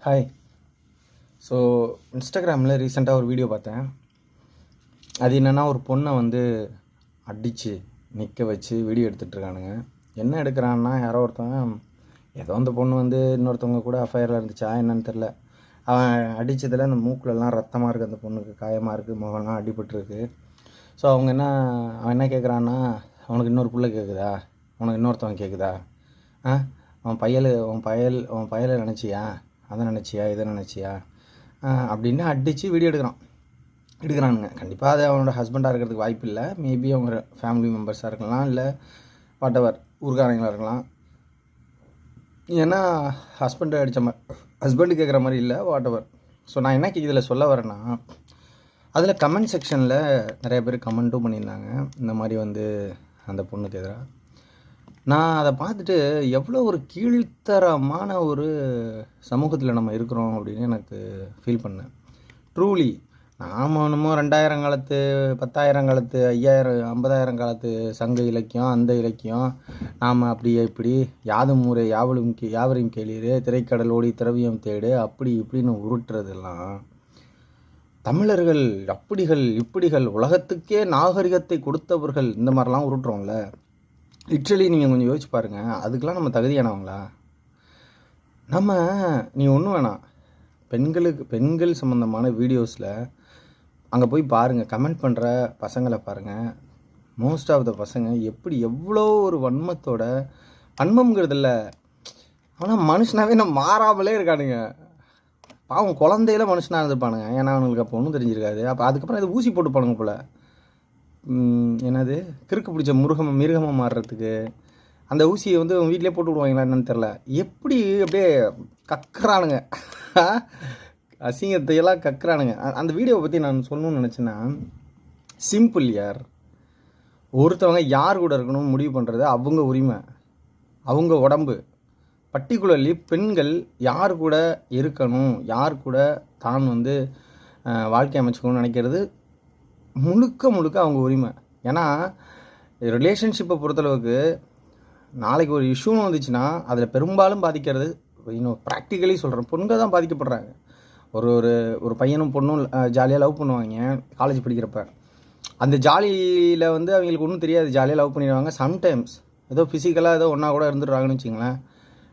Hi. So இன்ஸ்டாகிராமில் ரீசெண்டாக ஒரு வீடியோ பார்த்தேன். அது என்னென்னா, ஒரு பொண்ணை அடித்து நிற்க வச்சு வீடியோ எடுத்துகிட்ருக்கானுங்க. என்ன எடுக்கிறான்னா, யாரோ ஒருத்தவங்க ஏதோ அந்த பொண்ணு இன்னொருத்தவங்க கூட அஃபையரில் இருந்துச்சா என்னன்னு தெரில. அவன் அடித்ததில் அந்த மூக்கிலலாம் ரத்தமாக இருக்குது, அந்த பொண்ணுக்கு காயமாக இருக்குது, முகம்லாம் அடிபட்டுருக்கு. ஸோ அவன் என்ன கேட்குறான்னா, அவனுக்கு இன்னொரு பிள்ளை கேட்குதா, உனக்கு இன்னொருத்தவன் கேட்குதா, உன் பயலை நினச்சியா, அதை நினச்சியா, இதை நினச்சியா அப்படின்னு அடித்து வீடியோ எடுக்கிறானுங்க. கண்டிப்பாக அது அவனோட ஹஸ்பண்டாக இருக்கிறதுக்கு வாய்ப்பு இல்லை. மேபி அவங்க ஃபேமிலி மெம்பர்ஸாக இருக்கலாம், இல்லை வாட் எவர் ஊர்காரங்களாக இருக்கலாம். ஏன்னா ஹஸ்பண்டு கேட்குற மாதிரி இல்லை, வாட் எவர். ஸோ நான் என்ன இதில் சொல்ல வரேன்னா, அதில் கமெண்ட் செக்ஷனில் நிறைய பேர் கமெண்ட்டும் பண்ணியிருந்தாங்க இந்த மாதிரி அந்த பொண்ணுக்கு எதிராக. நான் அதை பார்த்துட்டு எவ்வளோ ஒரு கீழ்த்தரமான ஒரு சமூகத்தில் நம்ம இருக்கிறோம் அப்படின்னு எனக்கு ஃபீல் பண்ணேன். ட்ரூலி நாம் ஒன்றுமோ 2000 காலத்து 10,000 காலத்து 5000 50,000 காலத்து சங்க இலக்கியம், அந்த இலக்கியம், நாம் அப்படியே இப்படி யாதும் ஊரே யாவரையும் கேளீரு, திரைக்கடல் ஓடி திரவியம் தேடு, அப்படி இப்படின்னு உருட்டுறதெல்லாம் தமிழர்கள் அப்படிகள் இப்படிகள் உலகத்துக்கே நாகரிகத்தை கொடுத்தவர்கள் இந்த மாதிரிலாம் உருட்டுறோம்ல. லிட்ரலி நீங்கள் கொஞ்சம் யோசிச்சு பாருங்கள், அதுக்கெலாம் நம்ம தகுதியானவங்களா? நீ ஒன்றும் வேணாம், பெண்கள் சம்மந்தமான வீடியோஸில் அங்கே போய் பாருங்கள், கமெண்ட் பண்ணுற பசங்களை பாருங்கள். மோஸ்ட் ஆஃப் த பசங்க எவ்வளோ ஒரு வன்மங்கிறது இல்லை, ஆனால் மனுஷனாகவே நம்ம மாறாமலே இருக்கானுங்க. பாவம் குழந்தையில மனுஷனாக இருந்துப்பானுங்க. ஏன்னா அவனுங்களுக்கு அப்போ ஒன்றும் தெரிஞ்சிருக்காது. அப்போ அதுக்கப்புறம் இது ஊசி போட்டு பானுங்க போல், என்னது கிறுக்கு பிடிச்ச மிருகமாக மாறுறதுக்கு அந்த ஊசியை வீட்டிலே போட்டு விடுவாங்களா என்னன்னு தெரில. எப்படி அப்படியே கக்குறானுங்க, அசிங்கத்தையெல்லாம் கக்குறானுங்க. அந்த வீடியோவை பற்றி நான் சொல்லணும்னு நினச்சேன்னா, சிம்பிள் யார், ஒருத்தவங்க யார் கூட இருக்கணும்னு முடிவு பண்ணுறது அவங்க உரிமை, அவங்க உடம்பு. பர்டிகுலர்லி பெண்கள் யார் கூட இருக்கணும், யார் கூட தான் வாழ்க்கை அமைச்சுக்கணும்னு நினைக்கிறது முழுக்க அவங்க உரிமை. ஏன்னா ரிலேஷன்ஷிப்பை பொறுத்தளவுக்கு நாளைக்கு ஒரு இஷ்யூன்னு வந்துச்சுன்னா அதில் பெரும்பாலும் பாதிக்கிறது, ப்ராக்டிக்கலி சொல்கிறேன், பொண்கள் தான் பாதிக்கப்படுறாங்க. ஒரு பையனும் பொண்ணும் ஜாலியாக லவ் பண்ணுவாங்க காலேஜ் படிக்கிறப்ப. அந்த ஜாலியில் அவங்களுக்கு ஒன்றும் தெரியாது, ஜாலியாக லவ் பண்ணிடுவாங்க. சம்டைம்ஸ் ஏதோ ஃபிசிக்கலாக ஏதோ ஒன்றா கூட இருந்துடுறாங்கன்னு வச்சுங்களேன்.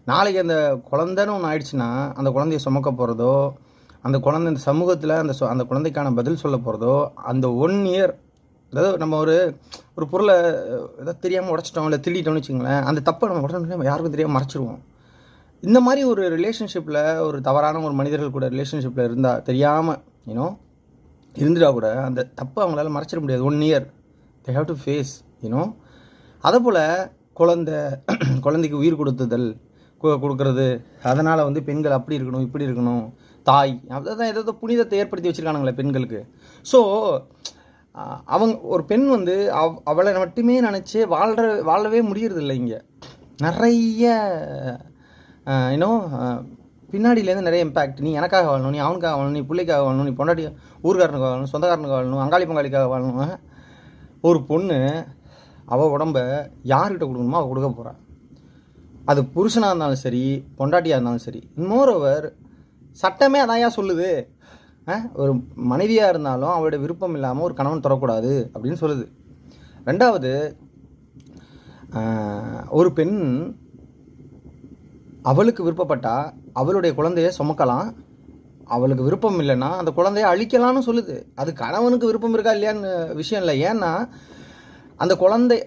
நாளைக்கு அந்த குழந்தைன்னு ஒன்று ஆயிடுச்சுன்னா அந்த குழந்தைய சுமக்க போகிறதோ, அந்த குழந்தை இந்த சமூகத்தில் அந்த குழந்தைக்கான பதில் சொல்ல போகிறதோ, அந்த 1 இயர், அதாவது நம்ம ஒரு பொருளை ஏதாவது தெரியாமல் உடச்சிட்டோம் இல்லை திருடிட்டோம்னு வச்சுங்களேன், அந்த தப்பை நம்ம உடனே யாருக்கும் தெரியாமல் மறைச்சிருவோம். இந்த மாதிரி ஒரு ரிலேஷன்ஷிப்பில், ஒரு தவறான ஒரு மனிதர்கள் கூட ரிலேஷன்ஷிப்பில் இருந்தால் தெரியாமல் இருந்துட்டா கூட அந்த தப்பை அவங்களால மறைச்சிட முடியாது. 1 year they have to face. அதை போல் குழந்தைக்கு உயிர் கொடுக்கறது, அதனால் பெண்கள் அப்படி இருக்கணும் இப்படி இருக்கணும், தாய் அதான் ஏதோ புனிதத்தை ஏற்படுத்தி வச்சுருக்கானுங்களே பெண்களுக்கு. ஸோ அவங்க ஒரு பெண் அவளை மட்டுமே நினச்சி வாழவே முடியறதில்லை. இங்கே நிறைய பின்னாடியிலேருந்து நிறைய இம்பேக்ட். நீ எனக்காக வாழணும், நீ அவனுக்காக வாழணும், நீ பிள்ளைக்காக வாழணும், நீ பொண்டாட்டி ஊர்காரனுக்கு வாழணும், சொந்தக்காரனுக்கு வாழணும், அங்காளி பங்காளிக்காக வாழணும். ஒரு பொண்ணு அவள் உடம்ப யார்கிட்ட கொடுக்கணுமோ அவள் கொடுக்க போகிறாள். அது புருஷனாக இருந்தாலும் சரி, பொண்டாட்டியாக இருந்தாலும் சரி. மோரோவர் சட்டமே அதான் சொல்லுது, ஒரு மனைவியாக இருந்தாலும் அவளுடைய விருப்பம் இல்லாமல் ஒரு கணவன் தரக்கூடாது அப்படின்னு சொல்லுது. 2வது, ஒரு பெண் அவளுக்கு விருப்பப்பட்டால் அவளுடைய குழந்தைய சுமக்கலாம், அவளுக்கு விருப்பம் இல்லைன்னா அந்த குழந்தைய அழிக்கலாம்னு சொல்லுது. அது கணவனுக்கு விருப்பம் இருக்கா இல்லையான்னு விஷயம் இல்லை. ஏன்னா அந்த குழந்தை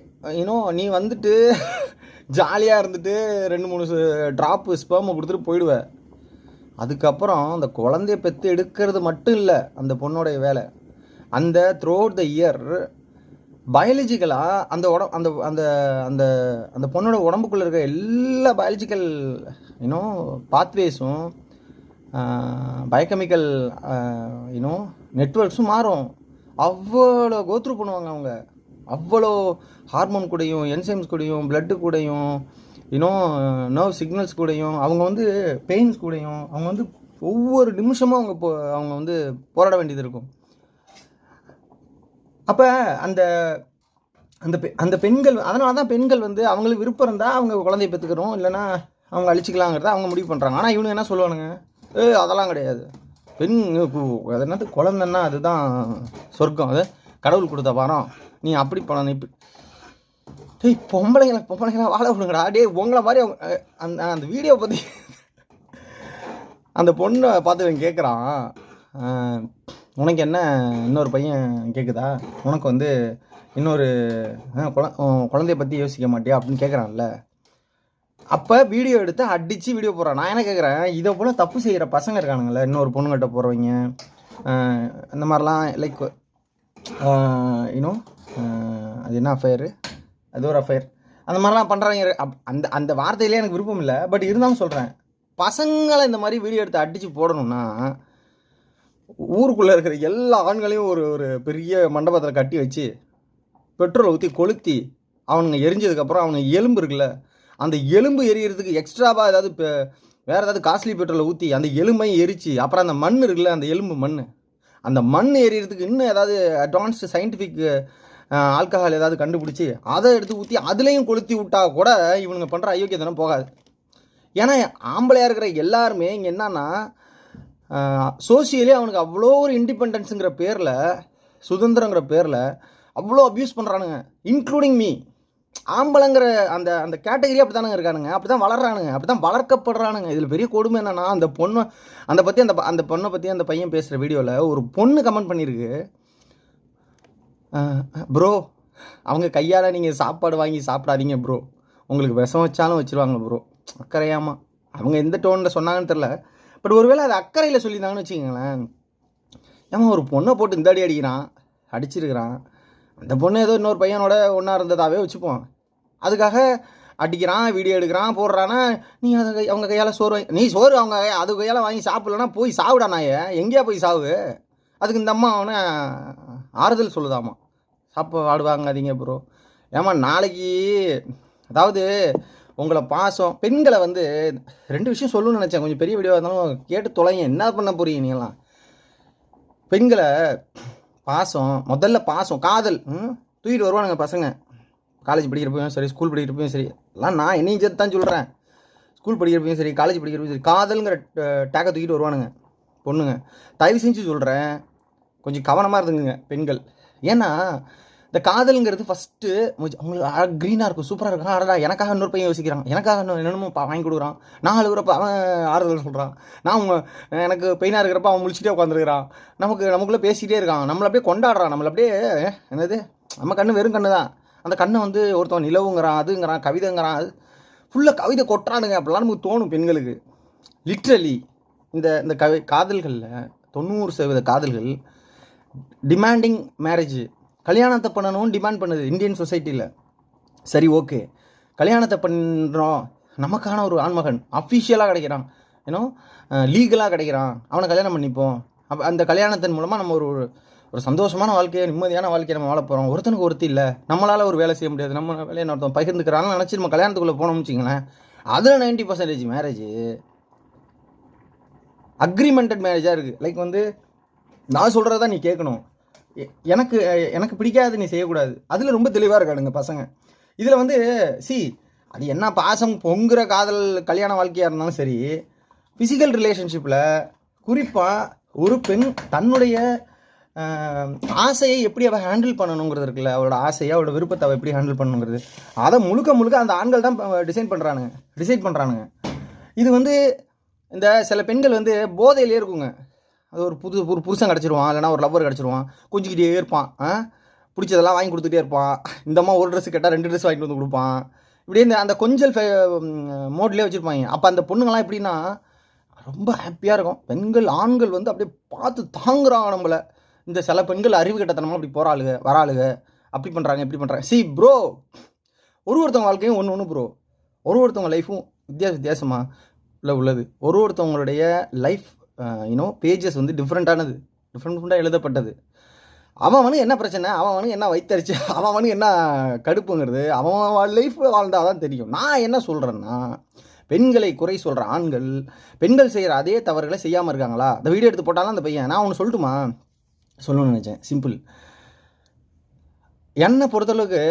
நீ ஜாலியாக இருந்துட்டு 2-3 ட்ராப்பு ஸ்பெர்மை கொடுத்துட்டு போயிடுவேன். அதுக்கப்புறம் அந்த குழந்தைய பெற்று எடுக்கிறது மட்டும் இல்லை அந்த பொண்ணோடைய வேலை. அந்த த்ரூ அவுட் த இயர் பயாலஜிக்கலாக அந்த பொண்ணோட உடம்புக்குள்ளே இருக்க எல்லா பயாலஜிக்கல் பாத்வேஸும் பயோகெமிக்கல் நெட்வொர்க்ஸும் மாறும். அவ்வளோ கோத்ரூ பண்ணுவாங்க அவங்க. அவ்வளோ ஹார்மோன் கூடயும், என்சைம்ஸ் கூடயும், பிளட்டு கூடயும், நர்வ் சிக்னல்ஸ் கூடயும், அவங்க பெயின்ஸ் கூடயும், அவங்க ஒவ்வொரு நிமிஷமும் அவங்க போராட வேண்டியது இருக்கும். அப்போ அந்த பெண்கள், அதனால தான் பெண்கள் அவங்களுக்கு விருப்பம் இருந்தால் அவங்க குழந்தைய பெற்றுக்கிறோம், இல்லைன்னா அவங்க அழிச்சிக்கலாங்கிறத அவங்க முடிவு பண்ணுறாங்க. ஆனால் இவனுங்க என்ன சொல்லுவானுங்க, அதெல்லாம் கிடையாது. பெண் அது என்னது குழந்தைன்னா அதுதான் சொர்க்கம், அது கடவுள் கொடுத்த வரம். நீ அப்படி பண்ணணும் இப்படி. டேய் பொம்பளைங்களா வாழ விடுங்கடா. டே உங்களை மாதிரி அந்த அந்த வீடியோ பற்றி அந்த பொண்ணை பார்த்து கேட்குறான், உனக்கு என்ன இன்னொரு பையன் கேட்குதா, உனக்கு வந்து இன்னொரு குழந்தைய பற்றி யோசிக்க மாட்டியா அப்படின்னு கேட்குறான்ல. அப்போ வீடியோ எடுத்து அடித்து வீடியோ போடுறான். நான் என்ன கேட்குறேன், இதை போல் தப்பு செய்கிற பசங்க இருக்கானுங்களே, இன்னொரு பொண்ணுகிட்ட போகிறவங்க, இந்த மாதிரிலாம் லைக் இன்னும் அது என்ன அஃபயரு, அது ஒரு அஃபயர், அந்த மாதிரிலாம் பண்ணுறாங்க. அந்த அந்த வார்த்தையிலே எனக்கு விருப்பம் இல்லை. பட் இருந்தாலும் சொல்கிறேன், பசங்களை இந்த மாதிரி வீடியோ எடுத்து அடித்து போடணும்னா ஊருக்குள்ளே இருக்கிற எல்லா ஆண்களையும் ஒரு ஒரு பெரிய மண்டபத்தில் கட்டி வச்சு பெட்ரோலை ஊற்றி கொளுத்தி அவனுங்க எரிஞ்சதுக்கப்புறம் அவனுங்க எலும்பு இருக்குல்ல, அந்த எலும்பு எரியறதுக்கு எக்ஸ்ட்ராவாக ஏதாவது இப்போ வேறு ஏதாவது காஸ்ட்லி பெட்ரோலை ஊற்றி அந்த எலும்பையும் எரிச்சு, அப்புறம் அந்த மண் இருக்குல்ல, அந்த எலும்பு மண், அந்த மண் எரியறதுக்கு இன்னும் ஏதாவது அட்வான்ஸ்டு சயின்டிஃபிக் ஆல்கஹால் ஏதாவது கண்டுபிடிச்சி அதை எடுத்து ஊற்றி அதுலேயும் கொளுத்தி விட்டா கூட இவனுங்க பண்ணுற அயோக்கியத்தனம் போகாது. ஏன்னா ஆம்பளையாக இருக்கிற எல்லாருமே இங்கே என்னன்னா, சோசியலி அவனுக்கு அவ்வளோ ஒரு இண்டிபெண்டன்ஸுங்கிற பேரில், சுதந்திரங்கிற பேரில் அவ்வளோ அப்யூஸ் பண்ணுறானுங்க, இன்க்ளூடிங் மீ. ஆம்பளைங்கிற அந்த அந்த கேட்டகரி அப்படி தானுங்க இருக்கானுங்க, அப்படி தான் வளர்றானுங்க, அப்படி தான் வளர்க்கப்படுறானுங்க. இதில் பெரிய கொடுமை என்னென்னா, அந்த பொண்ணை அந்த பொண்ணை பற்றி அந்த பையன் பேசுகிற வீடியோவில் ஒரு பொண்ணு கமெண்ட் பண்ணியிருக்கு, ப்ரோ அவங்க கையால் நீங்கள் சாப்பாடு வாங்கி சாப்பிடாதீங்க ப்ரோ, உங்களுக்கு விஷம் வச்சாலும் வச்சுருவாங்க ப்ரோ. அக்கறையாமா அவங்க எந்த டோனில் சொன்னாங்கன்னு தெரில. பட் ஒருவேளை அது அக்கறையில் சொல்லியிருந்தாங்கன்னு வச்சுக்கோங்களேன். ஏமா ஒரு பொண்ணை போட்டு இந்த அடி அடிக்கிறான், அடிச்சிருக்கிறான், அந்த பொண்ணு ஏதோ இன்னொரு பையனோட ஒன்றா இருந்ததாகவே வச்சுப்போம், அதுக்காக அடிக்கிறான், வீடியோ எடுக்கிறான், போடுறான்னா நீ அதை அவங்க கையால் சோறு நீ சோறு அவங்க அது கையால் வாங்கி சாப்பிட்லன்னா போய் சாப்பிடா நாய, எங்கேயா போய் சாவு. அதுக்கு இந்த அம்மா அவனை ஆறுதல் சொல்லுதாமா, சாப்பாடு வாங்காதீங்க ப்ரோ. ஏமா நாளைக்கு அதாவது உங்களை பாசம் பெண்களை வந்து 2 விஷயம் சொல்லணும்னு நினச்சேன், கொஞ்சம் பெரிய வீடியோ இருந்தாலும் கேட்டு தொலைங்க, என்ன பண்ண போறீங்க நீங்களாம். பெண்களை பாசம், முதல்ல பாசம், காதல் தூக்கிட்டு வருவானுங்க பசங்க, காலேஜ் படிக்கிறப்பையும் சரி, ஸ்கூல் படிக்கிறப்பையும் சரி, எல்லாம் நான் என்னையும் சேர்த்து தான் சொல்கிறேன். ஸ்கூல் படிக்கிறப்பையும் சரி, காலேஜ் படிக்கிறப்பையும் சரி, காதலுங்கிற டேக்கை தூக்கிட்டு வருவானுங்க பொண்ணுங்க. தயவு செஞ்சு சொல்கிறேன், கொஞ்சம் கவனமாக இருந்துங்க பெண்கள். ஏன்னா இந்த காதலுங்கிறது ஃபஸ்ட்டு அவங்களுக்கு க்ரீனாக இருக்கும், சூப்பராக இருக்கும். அடடா எனக்காக இன்னொரு பையன் யோசிக்கிறான், எனக்காக என்னென்னமோ வாங்கி கொடுக்குறான், நான் அழுகிறப்ப அவன் ஆறுதல் சொல்கிறான், எனக்கு பெயினாக இருக்கிறப்ப அவன் முழிச்சிட்டே உட்காந்துருக்கிறான், நமக்குள்ளே பேசிக்கிட்டே இருக்கான், நம்மளை அப்படியே கொண்டாடுறான், நம்மளை அப்படியே என்னது, நம்ம கண்ணு வெறும் கண்ணு தான், அந்த கண்ணை வந்து ஒருத்தவன் நிலவுங்கிறான், அதுங்கிறான், கவிதைங்கிறான், அது ஃபுல்லாக கவிதை கொட்டுறானுங்க. அப்படிலாம் நமக்கு தோணும் பெண்களுக்கு. லிட்ரலி இந்த காதல்களில் 90% காதல்கள் டிமாண்டிங் மேரேஜ், கல்யாணத்தை பண்ணணும்னு டிமாண்ட் பண்ணுது இந்தியன் சொசைட்டியில். சரி ஓகே, கல்யாணத்தை பண்ணுறோம், நமக்கான ஒரு ஆண்மகன் அஃபிஷியலாக கிடைக்கிறான், ஏன்னோ லீகலாக கிடைக்கிறான், அவனை கல்யாணம் பண்ணிப்போம். அப்போ அந்த கல்யாணத்தின் மூலமாக நம்ம ஒரு சந்தோஷமான வாழ்க்கையை, நிம்மதியான வாழ்க்கையை நம்ம வாழ போகிறோம். ஒருத்தனுக்கு ஒருத்தி இல்லை, நம்மளால் ஒரு வேலை செய்ய முடியாது, நம்ம வேலையை ஒருத்தன் பகிர்ந்துக்கிறான்னு நினச்சி நம்ம கல்யாணத்துக்குள்ளே போனோம்னு வச்சிங்களேன், அதில் 90% மேரேஜ் அக்ரிமெண்டட் மேரேஜாக இருக்குது. லைக் வந்து நான் சொல்கிறதா நீ கேட்கணும், எனக்கு பிடிக்காது நீ செய்யக்கூடாது, அதில் ரொம்ப தெளிவாக இருக்காடுங்க பசங்க. இதில் வந்து அது என்ன பாசம் பொங்குற காதல் கல்யாண வாழ்க்கையாக இருந்தாலும் சரி, ஃபிசிக்கல் ரிலேஷன்ஷிப்பில் குறிப்பாக ஒரு பெண் தன்னுடைய ஆசையை எப்படி அவள் ஹேண்டில் பண்ணணுங்கிறது இருக்குல்ல, அவளோட ஆசையை, அவளோட விருப்பத்தை அவள் எப்படி ஹேண்டில் பண்ணணுங்கிறது, அதை முழுக்க அந்த ஆண்கள் தான் டிசைட் பண்ணுறானுங்க. இது வந்து இந்த சில பெண்கள் வந்து போதையிலே இருக்குங்க. அது ஒரு புருஷன் கிடச்சிருவான், இல்லைனா ஒரு லவ்வர் கிடச்சிருவான், கொஞ்சிக்கிட்டே இருப்பான், பிடிச்சதெல்லாம் வாங்கி கொடுத்துட்டே இருப்பான். இந்த அம்மா ஒரு ட்ரெஸ் கேட்டால் 2 ட்ரெஸ் வாங்கிட்டு வந்து கொடுப்பான். இப்படியே அந்த கொஞ்சல் மோட்லேயே வச்சுருப்பாங்க. அப்போ அந்த பொண்ணுங்கள்லாம் எப்படின்னா ரொம்ப ஹாப்பியாக இருக்கும். ஆண்கள் வந்து அப்படியே பார்த்து தாங்குறாங்க நம்மளை. இந்த சில பெண்கள் அறிவு கட்டத்தனமாக அப்படி வராளுங்க, அப்படி பண்ணுறாங்க, இப்படி பண்ணுறாங்க. ப்ரோ, ஒருத்தவங்க வாழ்க்கையும் ஒன்று ப்ரோ, ஒருத்தவங்க லைஃப்பும் வித்தியாசமாக உள்ளது. ஒருத்தவங்களுடைய லைஃப் பேஜஸ் வந்து டிஃப்ரெண்ட்டாக எழுதப்பட்டது. அவன் என்ன பிரச்சனை, அவன் என்ன வைத்தறிச்சு, அவன் என்ன கடுப்புங்கிறது அவன் லைஃப் வாழ்ந்தால் தான் தெரியும். நான் என்ன சொல்கிறேன்னா, பெண்களை குறை சொல்கிற ஆண்கள் பெண்கள் செய்கிற அதே தவறுகளை செய்யாமல் இருக்காங்களா? அந்த வீடியோ எடுத்து போட்டாலும் அந்த பையன், நான் ஒன்று சொல்லட்டுமா, சொல்லணும்னு நினச்சேன். சிம்பிள், என்னை பொறுத்தளவுக்கு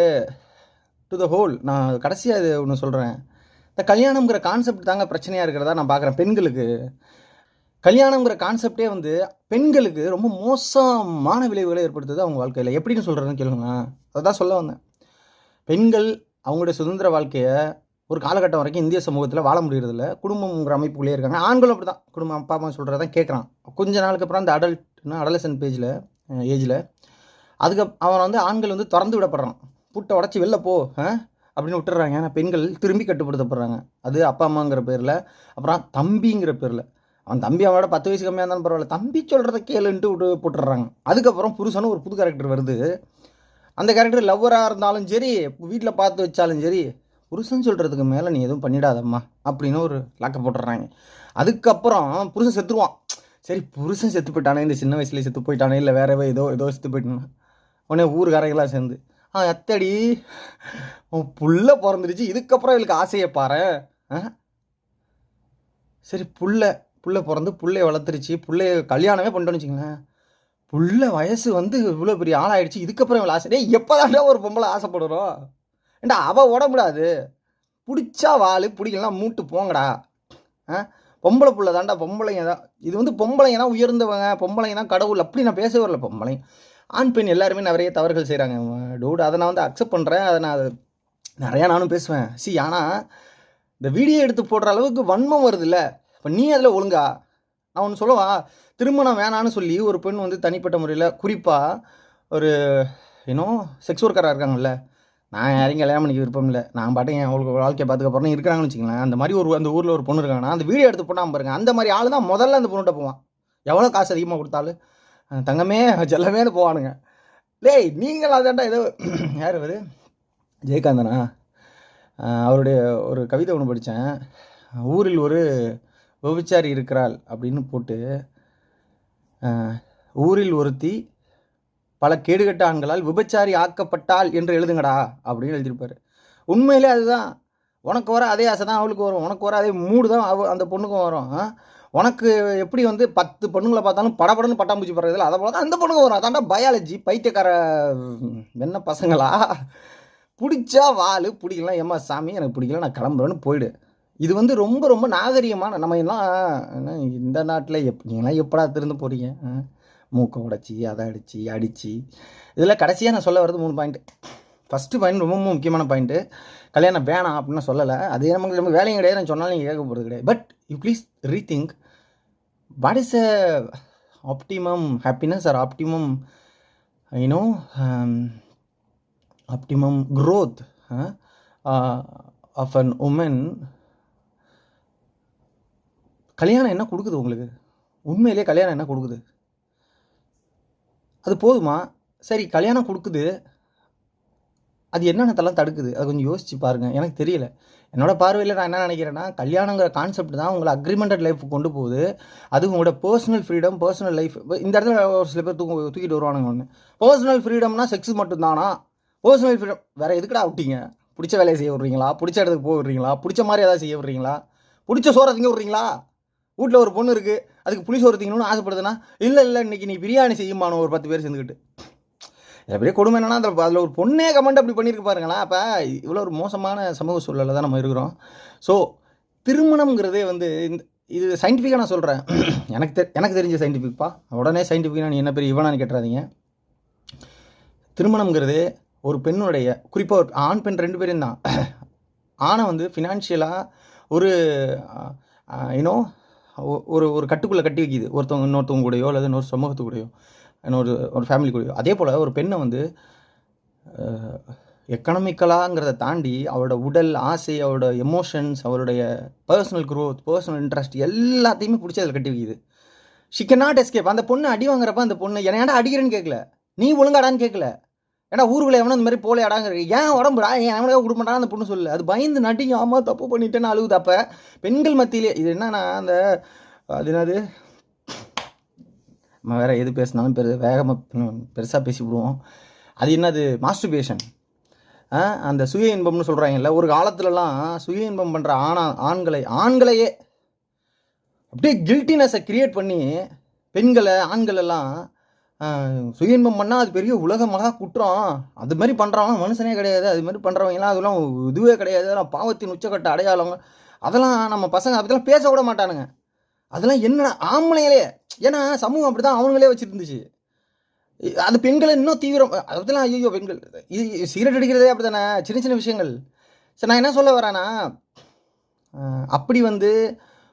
டு த ஹோல், நான் கடைசியாக இது ஒன்று சொல்கிறேன். இந்த கல்யாணம்ங்கிற கான்செப்ட் தாங்க பிரச்சனையாக இருக்கிறதா நான் பார்க்குறேன் பெண்களுக்கு. கல்யாணங்கிற கான்செப்டே வந்து பெண்களுக்கு ரொம்ப மோசமான விளைவுகளை ஏற்படுத்துது அவங்க வாழ்க்கையில். எப்படின்னு சொல்கிறேன்னு கேளுங்களேன். அதான் சொல்ல வந்தேன். பெண்கள் அவங்களுடைய சுதந்திர வாழ்க்கையை ஒரு காலகட்டம் வரைக்கும் இந்திய சமூகத்தில் வாழ முடியறதில்ல. குடும்பங்கிற அமைப்புக்குள்ளே இருக்காங்க. ஆண்களும் அப்படி தான். குடும்பம் அப்பா அம்மா சொல்கிறதான் கேட்குறான். கொஞ்ச நாளுக்கு அப்புறம் அந்த அடலசன் ஏஜில் அவன் வந்து ஆண்கள் வந்து திறந்து விடப்படுறான். பூட்டை உடச்சி வெளில போ அப்படின்னு விட்டுறாங்க. ஏன்னா பெண்கள் திரும்பி கட்டுப்படுத்தப்படுறாங்க. அது அப்பா அம்மாங்கிற பேரில், அப்புறம் தம்பிங்கிற பேரில். அவன் தம்பி அவனோட 10 வயசு கம்மியாக இருந்தாலும் பரவாயில்ல, தம்பி சொல்கிறத கேளுன்ட்டு போட்டுடுறாங்க. அதுக்கப்புறம் புருஷனும் ஒரு புது கேரக்டர் வருது. அந்த கேரக்டர் லவ்வராக இருந்தாலும் சரி, வீட்டில் பார்த்து வச்சாலும் சரி, புருஷன் சொல்கிறதுக்கு மேலே நீ எதுவும் பண்ணிடாதம்மா அப்படின்னு ஒரு லாக்கை போட்டுடுறாங்க. அதுக்கப்புறம் புருஷன் செத்துருவான். சரி, புருஷன் செத்து போயிட்டானே, இந்த சின்ன வயசுலேயே செத்து போயிட்டானே, இல்லை வேற ஏதோ செத்து போயிட்டானா, உடனே ஊருக்காரங்களாம் சேர்ந்து எத்தடி உன் புள்ள பிறந்துருச்சு, இதுக்கப்புறம் இவளுக்கு ஆசையை பாரு. சரி, புள்ள பிறந்து புள்ளைய வளர்த்துருச்சு, புள்ளைய கல்யாணமே பண்ணிட்டோன்னு வச்சுங்களேன், புள்ள வயசு வந்து இவ்வளோ பெரிய ஆளாயிடுச்சு, இதுக்கப்புறம் இவ்வளோ ஆசை. எப்போதாண்டா ஒரு பொம்பளை ஆசைப்படுறோம்? ஏண்டா அவள் உடம்புடாது, பிடிச்சா வாள், பிடிக்கலாம் மூட்டு போங்கடா. பொம்பளை புள்ள தாண்டா, பொம்பளைங்க தான். இது வந்து பொம்பளைங்க தான் உயர்ந்தவங்க, பொம்பளைங்க தான் கடவுள், அப்படி நான் பேச வரல. பொம்பளை ஆண் பெண் எல்லாருமே நிறைய தவறுகள் செய்கிறாங்க டூட். அதை நான் வந்து அக்செப்ட் பண்ணுறேன். அதை நான் நிறையா நானும் பேசுவேன். ஆனால் இந்த வீடியோ எடுத்து போடுற அளவுக்கு வன்மம் வருது இல்லை? இப்போ நீ அதில் ஒழுங்கா நான் ஒன்று சொல்லவா? திருமணம் வேணான்னு சொல்லி ஒரு பெண் வந்து தனிப்பட்ட முறையில், குறிப்பாக ஒரு செக்ஸ் ஒர்க்கராக இருக்காங்கல்ல, நான் யாரையும் கல்யாணம் பண்ணிக்க விருப்பம் இல்லை, நான் பாட்டுங்க அவங்களுக்கு வாழ்க்கையை பார்த்துக்க போகிறேன் இருக்கிறாங்கன்னு வச்சுங்களேன். அந்த மாதிரி அந்த ஊரில் ஒரு பொண்ணு இருக்காங்கன்னா, அந்த வீடியோ எடுத்து போட்டாமல் பாருங்க, அந்த மாதிரி ஆள் தான் முதல்ல அந்த பொண்ணுகிட்ட போவான். எவ்வளோ காசு அதிகமாக கொடுத்தாலும் தங்கமே செல்லமேனு போவானுங்க. லேய் நீங்கள் அதாண்டா ஏதோ யார் அவர் ஜெயகாந்தனா, அவருடைய ஒரு கவிதை ஒன்று படித்தேன். ஊரில் ஒரு விபச்சாரி இருக்கிறாள் அப்படின்னு போட்டு, ஊரில் ஒருத்தி பல கேடுகட்ட ஆண்களால் விபச்சாரி ஆக்கப்பட்டாள் என்று எழுதுங்கடா அப்படின்னு எழுதியிருப்பார். உண்மையிலே அதுதான். உனக்கு வர அதே ஆசை தான் அவளுக்கு வரும், உனக்கு வர அதே மூடு தான் அந்த பொண்ணுக்கும் வரும். உனக்கு எப்படி வந்து 10 பொண்ணுங்களை பார்த்தாலும் படப்படன்னு பட்டாம்பூச்சி படுறதில்ல, அதை போல தான் அந்த பொண்ணுங்க வரும். அதாண்டா பயாலஜி. பைத்தியக்கார என்ன பசங்களா? பிடிச்சா வாள், பிடிக்கலாம் ஏமா சாமி எனக்கு பிடிக்கல நான் கிளம்புறேன்னு போயிடு. இது வந்து ரொம்ப ரொம்ப நாகரிகமான நம்ம எல்லாம் இந்த நாட்டில் நீங்களாம் எப்படா திருந்து போகிறீங்க? மூக்கை உடச்சி அதை அடித்து இதில் கடைசியாக நான் சொல்ல வர்றது 3 பாயிண்ட். ஃபஸ்ட்டு பாயிண்ட் ரொம்ப முக்கியமான பாயிண்ட்டு, கல்யாணம் வேணாம் அப்படின்னு சொல்ல. அதே நம்ம வேலையும் கிடையாது, நான் சொன்னாலும் நீங்கள் கேட்க போகிறது கிடையாது. But you please rethink what is a optimum happiness or optimum optimum growth of an woman. கல்யாணம் என்ன கொடுக்குது உங்களுக்கு? உண்மையிலே கல்யாணம் என்ன கொடுக்குது? அது போதுமா? சரி, கல்யாணம் கொடுக்குது, அது என்னென்னத்தெல்லாம் தடுக்குது? அதை கொஞ்சம் யோசிச்சு பாருங்கள். எனக்கு தெரியல. என்னோட பார்வையில் நான் என்ன நினைக்கிறேன்னா, கல்யாணங்கிற கான்செப்ட் தான் உங்களை அக்ரிமெண்டட் லைஃப் கொண்டு போகுது. அது உங்களோட பர்சனல் ஃப்ரீடம், பர்சனல் லைஃப். இந்த இடத்துல ஒரு சில பேர் தூக்கிட்டு வருவானுங்க. ஒன்று பர்சனல் ஃப்ரீடம்னா செக்ஸ் மட்டும்தானா? பர்சனல் ஃப்ரீடம் வேறு எதுக்குடா விட்டீங்க? பிடிச்ச வேலையை செய்ய விட்றீங்களா? பிடிச்ச இடத்துக்கு போக விட்றீங்களா? பிடிச்ச மாதிரி ஏதாவது செய்ய விட்றீங்களா? பிடிச்ச சோறை திங்க விட்றீங்களா? வீட்டில் ஒரு பொண்ணு இருக்குது, அதுக்கு புளி சோறு திங்கணும்னு ஆசைப்படுதுன்னா, இல்லை இன்றைக்கி நீ பிரியாணி செய்யுமானோ ஒரு 10 பேர் சேர்ந்துக்கிட்டு. பெரிய கொடுமை என்னன்னா, அதில் ஒரு பொண்ணே கமெண்ட் அப்படி பண்ணியிருக்கு பாருங்களா. அப்போ இவ்வளோ ஒரு மோசமான சமூக சூழலில் தான் நம்ம இருக்கிறோம். ஸோ திருமணம்ங்கிறதே வந்து இது சயின்டிஃபிக்காக நான் சொல்கிறேன். எனக்கு தெரிஞ்ச சயின்டிஃபிக்ப்பா. உடனே சயின்டிஃபிக்காக நீ என்ன பெரிய இவனான்னு கேட்டுறாதீங்க. திருமணம்ங்கிறது ஒரு பெண்ணுடைய, குறிப்பாக ஒரு ஆண் பெண் 2 பேரும் தான். ஆணை வந்து ஃபினான்ஷியலாக ஒரு ஒரு கட்டுக்குள்ளே கட்டி வைக்கிது, இன்னொருத்தவங்க கூடயோ அல்லது இன்னொரு சமூகத்து கூடயோ ஒரு ஃபேமிலி கூடயோ. அதே போல் ஒரு பெண்ணை வந்து எக்கனாமிக்கலாங்கிறத தாண்டி அவளோட உடல் ஆசை, அவளோட எமோஷன்ஸ், அவளுடைய பர்சனல் க்ரோத், பர்சனல் இன்ட்ரெஸ்ட் எல்லாத்தையுமே பிடிச்சி அதில் கட்டி வைக்கிது. She can not escape. அந்த பொண்ணு அடி வாங்குறப்ப அந்த பொண்ணு ஏன்டா அடிக்கிறேன்னு கேட்கல, நீ ஒழுங்காடான்னு கேட்கல, ஏன்னா ஊருக்குள்ள எவனோ இந்த மாதிரி போல அடாங்கிற ஏன் உடம்புடா ஏன் எவனோ கொடுமாட்டான் அந்த பொண்ணு சொல்லு. அது பயந்து நட்டிங்க, ஆமாம் தப்பு பண்ணிட்டேன்னு அழுகுது. அப்போ பெண்கள் மத்தியிலே இது என்னன்னா, அந்த அது என்னது, நம்ம வேறு எது பேசினாலும் வேகமாக பெருசாக பேசிவிடுவோம். அது என்னது, மாஸ்டர்பேஷன். அந்த சுய இன்பம்னு சொல்கிறாங்கல்ல. ஒரு காலத்துலலாம் சுய இன்பம் பண்ணுற ஆண்களையே அப்படியே கில்ட்டினஸை கிரியேட் பண்ணி ஆண்கள் எல்லாம் சுய இன்பம் பண்ணால் அது பெரிய உலகமாக குற்றம், அது மாதிரி பண்ணுறவங்க மனுஷனே கிடையாது, அது மாதிரி பண்ணுறவங்கலாம் அதெல்லாம் இதுவே கிடையாது, அதெல்லாம் பாவத்தின் உச்சக்கட்ட அடையாளம். அதெல்லாம் நம்ம பசங்க அப்படிலாம் பேச விட மாட்டானுங்க. அதெல்லாம் என்ன ஆம்பளைங்களே, ஏன்னா சமூகம் அப்படி தான் அவங்களே வச்சுருந்துச்சு. அது பெண்களை இன்னும் தீவிரம், அதெல்லாம் ஐயோ பெண்கள் இது சிகரெட் அடிக்கிறதே அப்படி தானே, சின்ன சின்ன விஷயங்கள். சரி, நான் என்ன சொல்ல வரேன்னா, அப்படி வந்து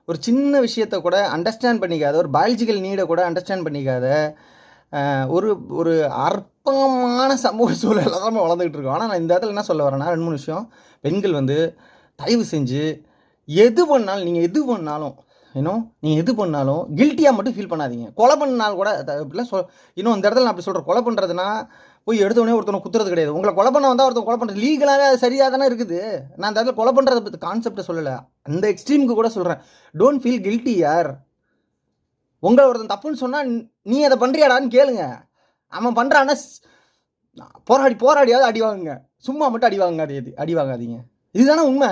ஒரு சின்ன விஷயத்தை கூட அண்டர்ஸ்டாண்ட் பண்ணிக்காத, ஒரு பயாலஜிக்கல் நீடை கூட அண்டர்ஸ்டாண்ட் பண்ணிக்காத ஒரு ஒரு அற்பமான சமூக சூழலில் தான் நம்ம வளர்ந்துக்கிட்டு இருக்கோம். ஆனால் நான் இந்த இடத்துல என்ன சொல்ல வரேன்னா, 2 3 விஷயம். பெண்கள் வந்து தயவு செஞ்சு எது பண்ணாலும், நீங்கள் எது பண்ணாலும் நீங்கள் எது பண்ணாலும் கில்ட்டியாக மட்டும் ஃபீல் பண்ணாதீங்க. கொலை பண்ணாலும் கூட இப்படிலாம் இன்னும் இந்த இடத்துல நான் அப்படி சொல்கிறேன். கொலை பண்ணுறதுனா போய் எடுத்தோடனே ஒருத்தனை குத்துறது கிடையாது. உங்களை கொலை பண்ண வந்தால் ஒருத்தன் கொலை பண்ணுறது லீகலாகவே அது சரியாக தானே இருக்குது. நான் அந்த இடத்துல கொலை பண்ணுறத பற்றி கான்செப்டை சொல்லலை, அந்த எக்ஸ்ட்ரீமுக்கு கூட சொல்கிறேன். டோன்ட் ஃபீல் கில்ட்டி யார். உங்களை ஒருத்தன் தப்புன்னு சொன்னால் நீ அதை பண்ணுறியாடான்னு கேளுங்க. அவன் பண்ணுறான்னா போராடியாவது அடி வாங்குங்க, சும்மா மட்டும் அடி வாங்காதீங்க. இதுதானே உண்மை.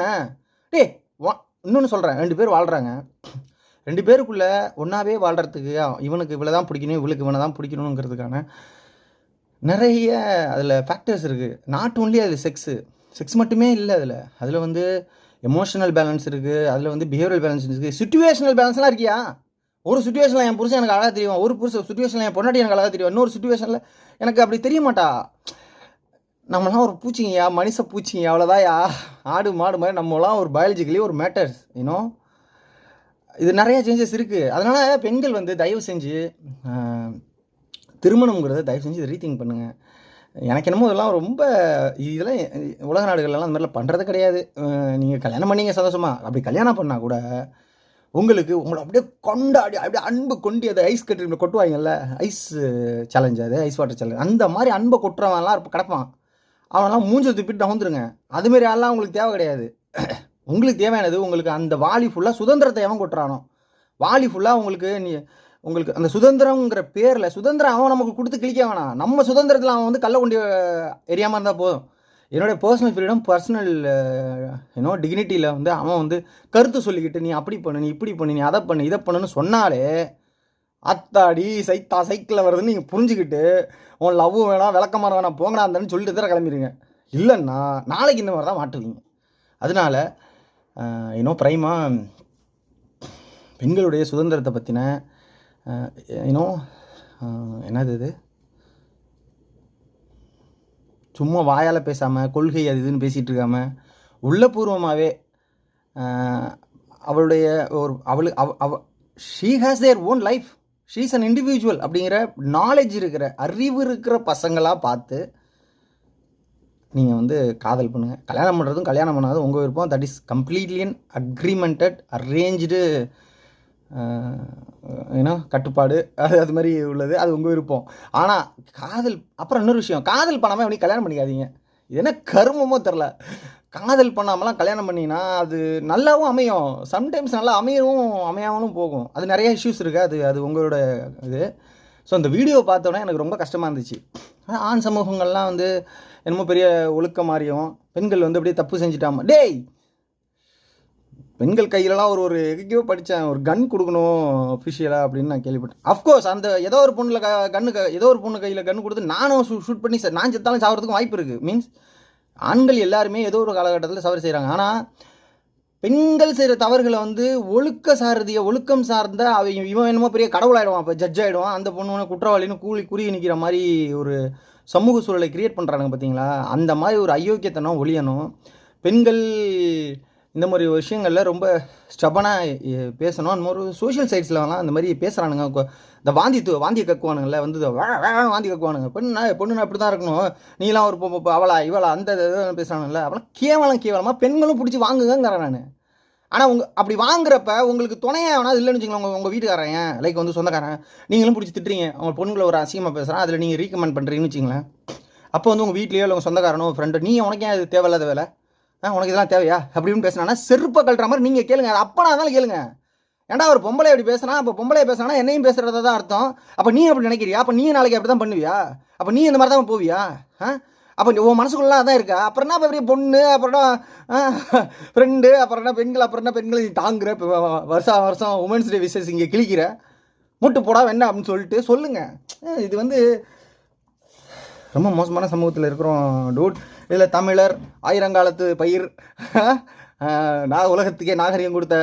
இன்னொன்று சொல்கிறேன், 2 பேர் வாழ்கிறாங்க, 2 பேருக்குள்ளே ஒன்றாவே வாழ்கிறதுக்கு இவனுக்கு இவ்வளோ தான் பிடிக்கணும், இவளுக்கு இவனை தான் பிடிக்கணுங்கிறதுக்கான நிறைய அதில் ஃபேக்டர்ஸ் இருக்குது. நாட் ஓன்லி அதில் செக்ஸ் மட்டுமே இல்லை, அதில் வந்து எமோஷனல் பேலன்ஸ் இருக்குது, அதில் வந்து பிஹேவியரல் பேலன்ஸ் இருக்குது, சிச்சுவேஷனல் பேலன்ஸ்லாம் இருக்கியா. ஒரு சுச்சுவேஷனில் என் புருஷன் எனக்கு அழகாக தெரியும், ஒரு சுச்சுவேஷனில் என் பொண்டாட்டி எனக்கு அழகாக தெரியும், இன்னொரு சுச்சுவேஷனில் எனக்கு அப்படி தெரிய மாட்டா. நம்மளாம் ஒரு பூச்சிங்கயா, மனுஷ பூச்சிங்க, அவ்வளோதான்யா. ஆடு மாடு மாதிரி நம்மளாம் ஒரு பயாலஜிக்கலி ஒரு மேட்டர்ஸ். இது நிறைய சேஞ்சஸ் இருக்குது. அதனால் பெண்கள் வந்து தயவு செஞ்சு திருமணங்கிறத தயவு செஞ்சு இதை ரீதிங்க் பண்ணுங்கள். எனக்கு என்னமோ இதெல்லாம் ரொம்ப இதெல்லாம் உலக நாடுகள்லாம் அந்த மாதிரிலாம் பண்ணுறது கிடையாது. நீங்கள் கல்யாணம் பண்ணிங்க சந்தோஷமாக, அப்படி கல்யாணம் பண்ணால் கூட உங்களை அப்படியே கொண்டாடி அப்படியே அன்பு கொண்டு அதை ஐஸ் கட்டி கொட்டுவாங்கல்ல, ஐஸ் சேலஞ்சு, அது ஐஸ் வாட்டர் சேலஞ்ச், அந்த மாதிரி அன்பை கொட்டுறவன்லாம் கிடப்பான். அவனெல்லாம் மூஞ்சல் துப்பிட்டு நவுந்துருங்க. அதுமாரி ஆள்லாம் உங்களுக்கு தேவை கிடையாது. உங்களுக்கு தேவையானது உங்களுக்கு அந்த வாலி ஃபுல்லாக சுதந்திரத்தை எவன் கொட்டுறானோ, வாலி ஃபுல்லாக உங்களுக்கு அந்த சுதந்திரங்கிற பேரில் சுதந்திரம் அவன் நமக்கு கொடுத்து கிழிக்க வேணாம். நம்ம சுதந்திரத்தில் அவன் வந்து கள்ள கொண்டு எரியாமல் இருந்தால் போதும். என்னுடைய பர்சனல் ஃப்ரீடம், பர்சனல் டிக்னிட்டியில் வந்து அவன் வந்து கருத்து சொல்லிக்கிட்டு நீ அப்படி பண்ணு, நீ இப்படி பண்ணு, நீ அதை பண்ணு, இதை பண்ணுன்னு சொன்னாலே அத்தாடி சைக்கிளில் வருதுன்னு நீங்கள் புரிஞ்சுக்கிட்டு உன் லவ் வேணாம், விளக்கமாறம் வேணாம், போங்கடா அந்தன்னு சொல்லிட்டு தான் கிளம்பிடுங்க. இல்லைன்னா நாளைக்கு இந்த மாதிரி தான் மாட்டுவீங்க. அதனால் பிரைமாக பெண்களுடைய சுதந்திரத்தை பற்றின என்னது இது, சும்மா வாயால் பேசாமல் கொள்கை அது இதுன்னு பேசிகிட்டு இருக்காமல் உள்ளபூர்வமாகவே அவளுடைய she has their own life, she is an individual அப்படிங்கிற நாலேஜ் இருக்கிற அறிவு இருக்கிற பசங்களாக பார்த்து நீங்கள் வந்து காதல் பண்ணுங்கள். கல்யாணம் பண்ணுறதும் கல்யாணம் பண்ணாதும் உங்கள் விருப்பம். That is completely an agreemented arrange கட்டுப்பாடு, அது மாதிரி உள்ளது, அது உங்கள் விருப்பம். ஆனால் காதல், அப்புறம் இன்னொரு விஷயம், காதல் பண்ணாமல் அப்படி கல்யாணம் பண்ணிக்காதீங்க. இது என்ன கருமமோ தெரில. காதல் பண்ணாமலாம் கல்யாணம் பண்ணிங்கன்னா அது நல்லாவும் அமையும், சம்டைம்ஸ் நல்லா அமையாமலும் போகும். அது நிறைய இஷ்யூஸ் இருக்குது, அது உங்களோட இது. ஸோ அந்த வீடியோ பார்த்தோன்னே எனக்கு ரொம்ப கஷ்டமாக இருந்துச்சு. ஆண் சமூகங்கள்லாம் வந்து என்னமோ பெரிய ஒழுக்க மாதிரியும், பெண்கள் வந்து அப்படியே தப்பு செஞ்சுட்டாம, டேய் பெண்கள் கையிலலாம் ஒரு எங்கேயோ படித்தேன், ஒரு கன் கொடுக்கணும் அஃபிஷியலாக அப்படின்னு நான் கேள்விப்பட்டேன். அஃப்கோர்ஸ் அந்த ஏதோ ஒரு பொண்ணு கையில் கன்று கொடுத்து நானும் ஷூட் பண்ணி நான் செத்தாலும் சாகிறதுக்கும் வாய்ப்பு இருக்குது. மீன்ஸ் ஆண்கள் எல்லாருமே ஏதோ ஒரு காலகட்டத்தில் தவறு செய்கிறாங்க. ஆனால் பெண்கள் செய்கிற தவறுகளை வந்து ஒழுக்கம் சார்ந்த இவன் என்னமோ பெரிய கடவுளாயிடுவான், இப்போ ஜட்ஜ் ஆகிடுவான், அந்த பொண்ணு குற்றவாளின்னு குறி நிற்கிற மாதிரி ஒரு சமூக சூழலை கிரியேட் பண்ணுறானுங்க பார்த்தீங்களா. அந்த மாதிரி ஒரு அயோக்கியத்தனம் ஒழியணும். பெண்கள் இந்த மாதிரி விஷயங்களில் ரொம்ப ஸ்டபனாக பேசணும். அந்த மாதிரி சோஷியல் சைட்ஸ்லாம் அந்த மாதிரி பேசுகிறானுங்க. இந்த வாந்தியை கக்குவானுங்கள்ல, வந்து வாந்தி கக்குவானுங்க. பொண்ணுன்னா அப்படி தான் இருக்கணும், நீலாம் ஒரு அவளா இவளா அந்த பேசுகிறானுங்கள, அப்போலாம் கேவலமாக பெண்களும் பிடிச்சி வாங்குங்கிறேன் நான். ஆனால் அப்படி வாங்குறப்ப உங்களுக்கு துணையாக வேணா இல்லைன்னு வச்சுங்களேன், உங்கள் வீட்டுக்காரங்க லைக் வந்து சொந்தக்காரன், நீங்களும் பிடிச்சி திட்டுறீங்க, அவங்க பொண்ணுங்களை ஒரு அசிங்கமாக பேசுகிறான், அதில் நீங்கள் ரீகமெண்ட் பண்ணுறீங்கன்னு வச்சுங்களேன். அப்போ வந்து உங்கள் வீட்லேயோ இல்லை உங்கள் சொந்தக்காரனோ ஃப்ரெண்டு, நீ உனக்கே அது தேவையில்லாத வேலை, உனக்கு இதெல்லாம் தேவையா அப்படின்னு பேசினா செருப்பை கழட்டுற மாதிரி நீங்கள் கேளுங்க. அது அப்போ நான் கேளுங்க. ஏன்டா ஒரு பொம்பளை அப்படி பேசுனா, அப்போ பொம்பளை பேசுனா என்னையும் பேசுகிறதா தான் அர்த்தம். அப்போ நீ அப்படி நினைக்கிறியா? அப்போ நீ நாளைக்கு அப்படி தான் பண்ணுவியா? அப்போ நீ இந்த மாதிரி தான் போவியா? அப்போ உன் மனசுக்குள்ளே தான் இருக்கா? அப்புறம் என்ன பெரிய பொண்ணு, அப்புறம் ஃப்ரெண்டு, அப்புறம் என்ன பெண்கள், அப்புறம் என்ன பெண்களை நீ தாங்குற, இப்போ வருஷம் உமன்ஸ் டே விஷஸ் இங்கே கிழிக்கிற, மூட்டு போடா வேண்டாம் அப்படின்னு சொல்லிட்டு சொல்லுங்கள். இது வந்து ரொம்ப மோசமான சமூகத்தில் இருக்கிறோம் டூட். இதில் தமிழர், ஆயிரங்காலத்து பயிர், நான் உலகத்துக்கே நாகரிகம் கொடுத்த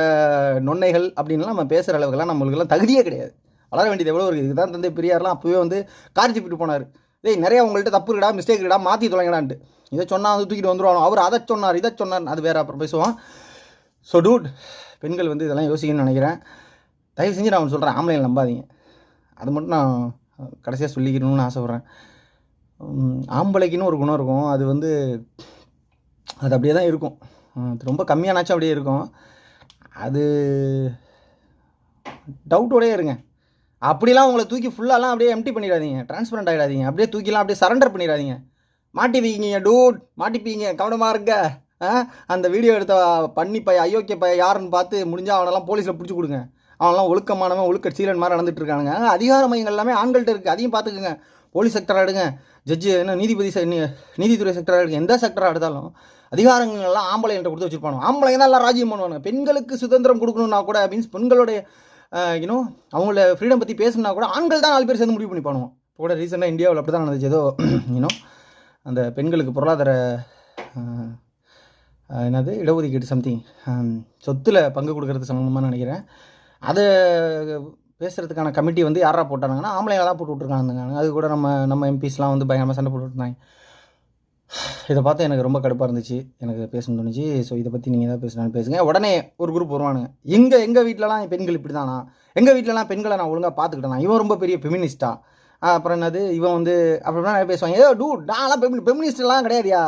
நொன்னைகள் அப்படின்லாம் நம்ம பேசுகிற அளவுக்குலாம் நம்மளுக்கெல்லாம் தகுதியே கிடையாது. வளர வேண்டியது எவ்வளோ இருக்குது. இதுக்கு தான் தந்தை பெரியார்லாம் அப்போவே வந்து காரிச்சிப்பிட்டு போனார். டேய் நிறையா உங்கள்கிட்ட தப்பு இருக்கடா, மிஸ்டேக் இருக்கடா, மாற்றி தொலைங்கடான்ட்டு. இதை சொன்னால் வந்து தூக்கிட்டு வந்துடுவாங்க. அவர் அதை சொன்னார், இதை சொன்னார், அது வேறு அப்புறம் பேசுவான். ஸோ டூட், பெண்கள் வந்து இதெல்லாம் யோசிக்கணும்னு நினைக்கிறேன். தயவு செஞ்சு நான் ஒன்று சொல்கிறேன், ஆம்பளைங்களை நம்பாதீங்க. அது மட்டும் நான் கடைசியாக சொல்லிக்கணும்னு ஆசைப்பட்றேன். ஆம்பளைக்குன்னு ஒரு குணம் இருக்கும், அது வந்து அது அப்படியே தான் இருக்கும். ரொம்ப கம்மியானாச்சும் அப்படியே இருக்கும். அது டவுட்டோடயே இருங்க. அப்படிலாம் உங்களை தூக்கி ஃபுல்லாலாம் அப்படியே எம்டி பண்ணிடாதீங்க, டிரான்ஸ்பரண்ட் ஆகிடாதீங்க. அப்படியே தூக்கிலாம் அப்படியே சரண்டர் பண்ணிடாதீங்க. மாட்டிப்பீங்க டூட், மாட்டிப்பீங்க, கவனமாக இருங்க. அந்த வீடியோ எடுத்த பண்ணி அயோக்கிய யாருன்னு பார்த்து முடிஞ்சால் அவனெல்லாம் போலீஸில் பிடிச்சி கொடுங்க. அவனெல்லாம் ஒழுக்கமானவன், ஒழுக்க சீலன் மாதிரி நடந்துட்டு இருக்கானுங்க. அதிகார மையங்கள் எல்லாமே ஆண்கள்கிட்ட இருக்குது, அதையும் பார்த்துக்குங்க. போலீஸ் செக்டராக எடுங்க, ஜட்ஜு என்ன நீதித்துறை செக்டராக எடுங்க, எந்த செக்டராக எடுத்தாலும் அதிகாரங்கள்லாம் ஆம்பளைங்கள்ட்ட கொடுத்து வச்சுருப்பானோ. ஆம்பளைங்க தான் எல்லாம் ராஜ்யம் பண்ணுவாங்க. பெண்களுக்கு சுதந்திரம் கொடுக்கணுன்னா கூட மீன்ஸ் பெண்களுடைய அவங்கள ஃப்ரீடம் பற்றி பேசணுன்னா கூட ஆண்கள் தான் 4 பேர் சேர்ந்து முடிவு பண்ணி பண்ணுவோம். இப்போ கூட ரீசெண்டாக இந்தியாவில் அப்படி தான் நடந்துச்சு. ஏதோ அந்த பெண்களுக்கு பொருளாதார என்னது இடஒதுக்கீடு சம்திங் சொத்தில் பங்கு கொடுக்கறது சம்மந்தமாக நினைக்கிறேன். அதை பேசுகிறதுக்கான கமிட்டி வந்து யாரா போட்டானுங்கன்னா ஆம்பளைங்க தான் போட்டு விட்ருக்காங்க. அது கூட நம்ம எம்பிஸ்லாம் வந்து பயங்கரமாக சண்டை போட்டுருந்தாங்க. இதை பார்த்து எனக்கு ரொம்ப கடுப்பாக இருந்துச்சு, எனக்கு பேசணும்னு தோணுச்சு. ஸோ இதை பற்றி நீங்கள் எதாவது பேசுனாலும் பேசுங்க. உடனே ஒரு குரூப் வருவானுங்க, எங்கள் வீட்டிலலாம் பெண்கள் இப்படி தானா, எங்கள் வீட்டிலலாம் பெண்களை நான் ஒழுங்காக பார்த்துக்கிட்டேன், இவன் ரொம்ப பெரிய ஃபெமினிஸ்டா, அப்புறம் என்னது இவன் வந்து அப்படின்னா பேசுவாங்க. ஏதோ டூ நான்லாம் ஃபெமினிஸ்ட்லாம் கிடையாதுயா.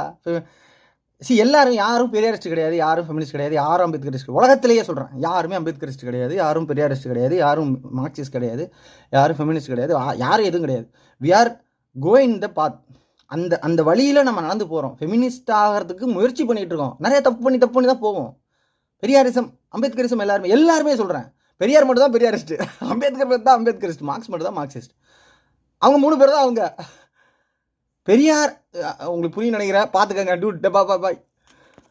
எல்லாரும் யாரும் பெரியாரிஸ்ட் கிடையாது, யாரும் ஃபெமினிஸ்ட் கிடையாது, யாரும் அம்பேத்கரிஸ்ட், உலகத்திலேயே சொல்கிறேன், யாருமே அம்பேத்கரிஸ்ட் கிடையாது, யாரும் பெரியாரிஸ்ட் கிடையாது, யாரும் மார்க்சிஸ்ட் கிடையாது, யாரும் ஃபெமினிஸ்ட் கிடையாது, யாரும் எதுவும் கிடையாது. வி ஆர் கோயிங் த பாத். அந்த வழியில் நம்ம நடந்து போகிறோம். ஃபெமினிஸ்ட் ஆகிறதுக்கு முயற்சி பண்ணிகிட்டு இருக்கோம். நிறைய தப்பு பண்ணி தான் போவோம். பெரியாரிசம், அம்பேத்கரிசம் எல்லாருமே சொல்கிறேன். பெரியார் மட்டும் தான் பெரியாரிஸ்ட், அம்பேத்கர் மட்டும் தான் அம்பேத்கரிஸ்ட், மார்க்ஸ் மட்டும் தான் மார்க்சிஸ்ட். அவங்க 3 பேர் தான் அவங்க. பெரியார் உங்களுக்கு புரிய நினைக்கிறேன், பார்த்துக்கங்க. டூட் பாய்.